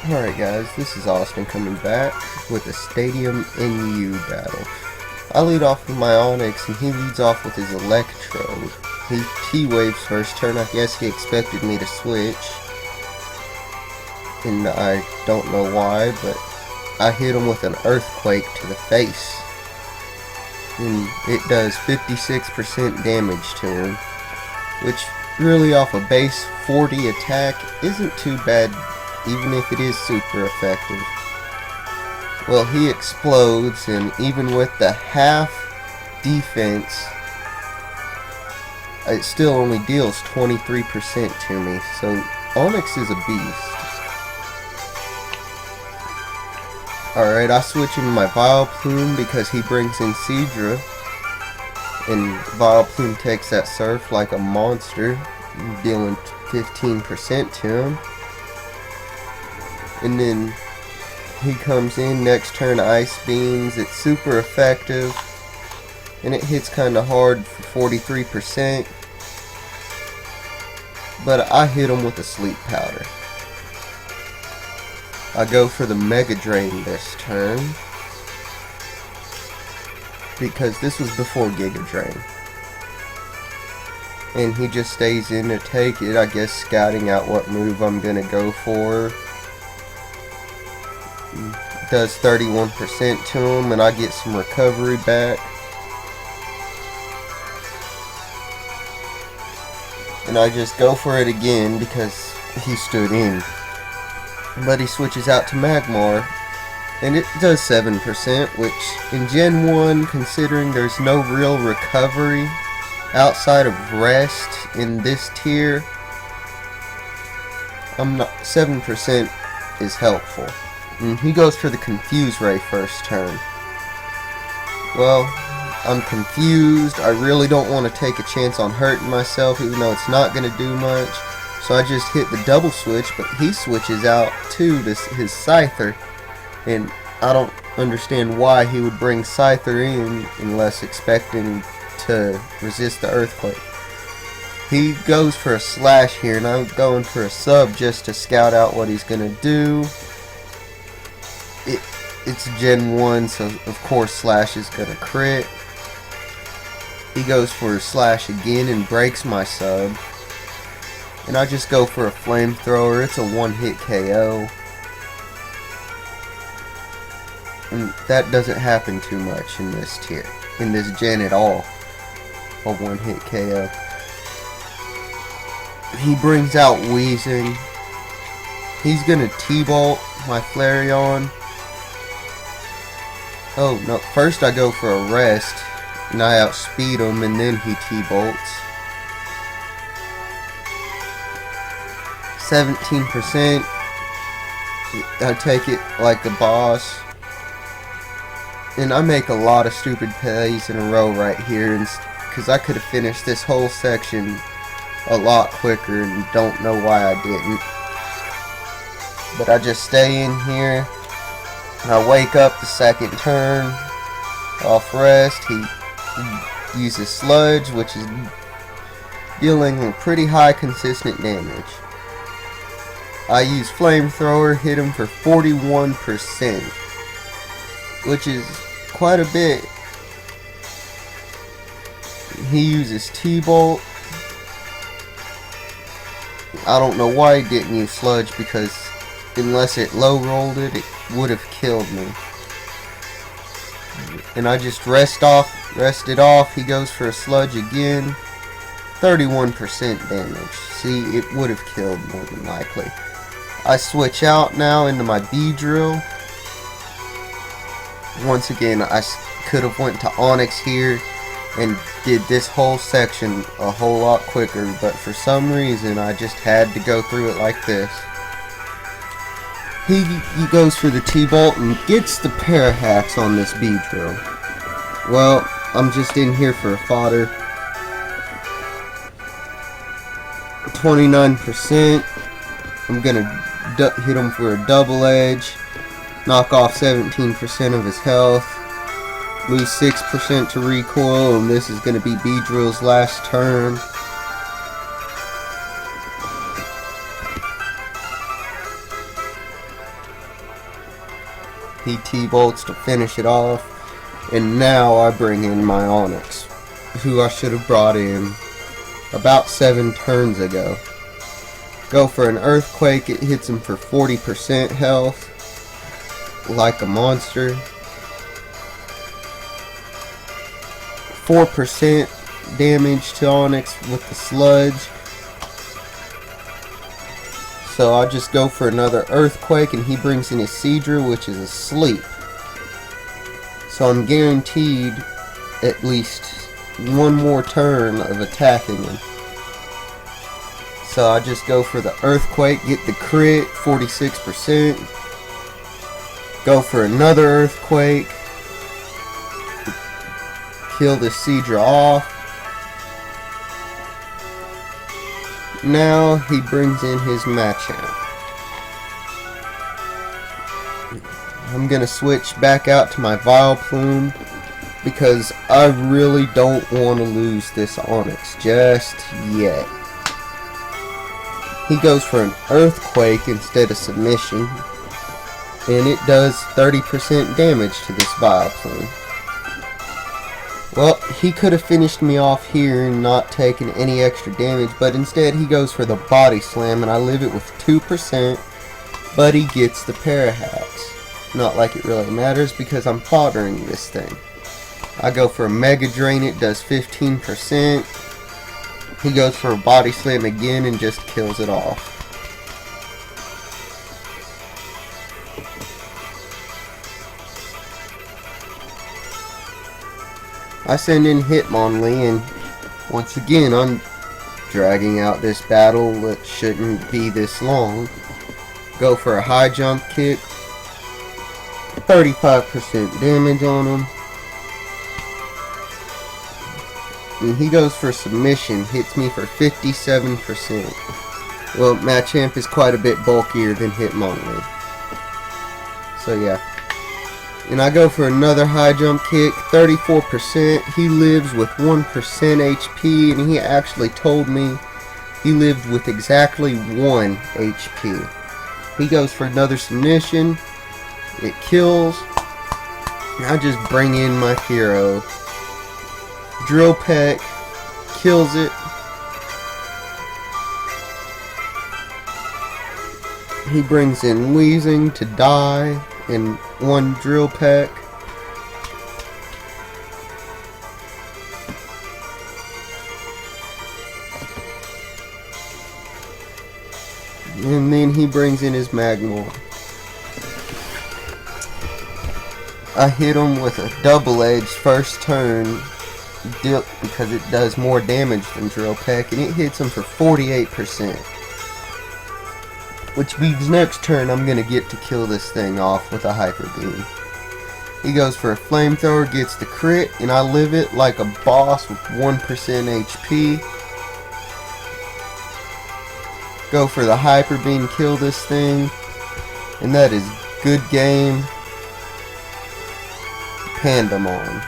Alright guys, this is Austin coming back with a Stadium NU battle. I lead off with my Onyx and he leads off with his Electrode. He T-Waves first turn. I guess he expected me to switch. And I don't know why, but I hit him with an Earthquake to the face. And it does 56% damage to him, which really off a base 40 attack isn't too bad, even if it is super effective. Well, he explodes, and even with the half defense, it still only deals 23% to me, so Onyx is a beast. Alright, I switch into my Vileplume because he brings in Seadra, and Vileplume takes that Surf like a monster, dealing 15% to him. And then he comes in, next turn Ice Beams. It's super effective, and it hits kinda hard for 43%, but I hit him with a Sleep Powder. I go for the Mega Drain this turn, because this was before Giga Drain. And he just stays in to take it, I guess scouting out what move I'm gonna go for. Does 31% to him, and I get some recovery back. And I just go for it again because he stood in. But he switches out to Magmar, and it does 7%, which in Gen 1, considering there's no real recovery outside of rest in this tier, 7% is helpful. And he goes for the Confuse Ray first turn. Well, I'm confused. I really don't want to take a chance on hurting myself, even though it's not going to do much. So I just hit the double switch, but he switches out to his Scyther, and I don't understand why he would bring Scyther in unless expecting to resist the Earthquake. He goes for a Slash here, and I'm going for a sub just to scout out what he's going to do. It's Gen 1, so of course Slash is going to crit. He goes for a Slash again and breaks my sub. And I just go for a Flamethrower. It's a one-hit KO. And that doesn't happen too much in this tier, in this gen at all. A one-hit KO. He brings out Weezing. He's gonna T-Bolt my Flareon. Oh no, first I go for a rest, and I outspeed him, and then he T-Bolts. 17%. I take it like a boss. And I make a lot of stupid plays in a row right here, because I could have finished this whole section a lot quicker and don't know why I didn't. But I just stay in here, and I wake up the second turn off rest. He uses Sludge, which is dealing pretty high consistent damage. I use Flamethrower, hit him for 41%, which is quite a bit. He uses T-Bolt. I don't know why he didn't use Sludge, because unless it low-rolled it, it would have killed me. And I just rested off. He goes for a Sludge again. 31% damage. See, it would have killed more than likely. I switch out now into my Beedrill. Once again, I could have went to Onyx here and did this whole section a whole lot quicker, but for some reason I just had to go through it like this. He goes for the T-Bolt and gets the Parahacks on this Beedrill. Well, I'm just in here for a fodder. 29%. I'm gonna hit him for a Double Edge, knock off 17% of his health, lose 6% to recoil, and this is going to be Beedrill's last turn. He T-bolts to finish it off. And now I bring in my Onyx, who I should have brought in about 7 turns ago. Go for an Earthquake. It hits him for 40% health, like a monster. 4% damage to Onyx with the Sludge. So I just go for another Earthquake, and he brings in his Seadra, which is asleep. So I'm guaranteed at least one more turn of attacking him. So I just go for the Earthquake, get the crit, 46%. Go for another Earthquake. Kill the Seadra off. Now he brings in his Machamp. I'm gonna switch back out to my Vileplume because I really don't want to lose this Onyx just yet. He goes for an Earthquake instead of Submission, and it does 30% damage to this Vileplume. Well, he could have finished me off here and not taken any extra damage, but instead he goes for the Body Slam, and I live it with 2%, but he gets the Parahacks. Not like it really matters because I'm foddering this thing. I go for a Mega Drain, it does 15%. He goes for a Body Slam again and just kills it off. I send in Hitmonlee, and once again I'm dragging out this battle that shouldn't be this long. Go for a high jump kick, 35% damage on him. And he goes for submission, hits me for 57%. Well, Machamp is quite a bit bulkier than Hitmonlee. So yeah. And I go for another high jump kick, 34%. He lives with 1% HP, and he actually told me he lived with exactly 1 HP. He goes for another submission. It kills. And I just bring in my hero. Drill Peck kills it. He brings in Weezing to die in 1 Drill Peck. And then he brings in his Magmar. I hit him with a double-edged first turn dip because it does more damage than Drill Peck, and it hits him for 48%. Which means next turn I'm going to get to kill this thing off with a Hyper Beam. He goes for a Flamethrower, gets the crit, and I live it like a boss with 1% HP. Go for the Hyper Beam, kill this thing, and that is good game. Pandamon.